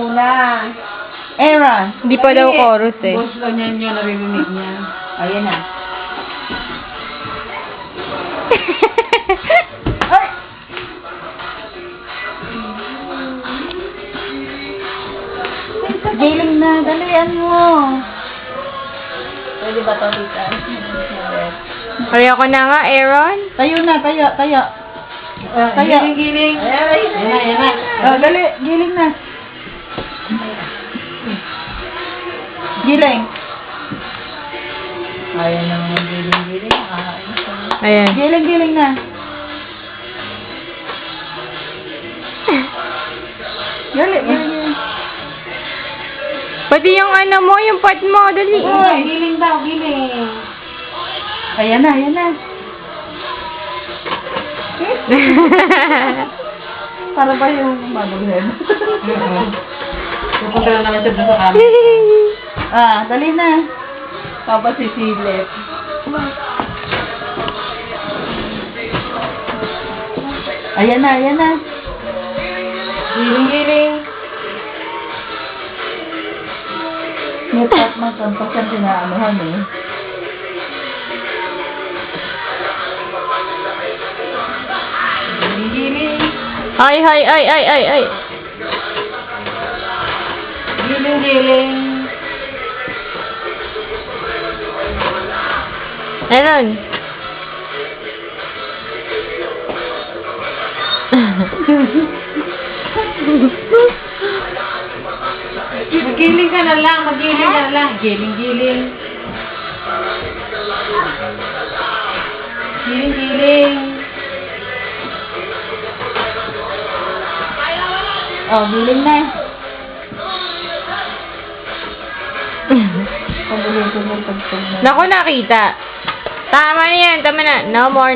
muna. Aaron. Hindi pa daw chorus eh. Boss lang niya yung naririnig niya. Ayan na. Ay! Giling na, dalian mo. Pwede ba ito, tita? Ayoko na nga, Aaron. Tayo na, tayo. Tayo. Giling. Ayan na. Oh, dali, giling na. Giling. Ayan naman giling. Ayan. Giling na. Giling. Pati yung ano mo, yung pot mo, dali. Uy, giling daw, giling. Ayan na. Para ba yung babaghead? Pupunta na naman siya sa camera. Dali na. Tapos sisilip. Ayan na. Giling. May pat magkampas yung tinaanuhan eh. Giling. Ay. Giling. Aaron. Magiling ka na lang. Giling. Giling. Oh, giling na. Pagbuhin ko ng pagtog na. Naku, nakita. Tama na yan, tama na. No more.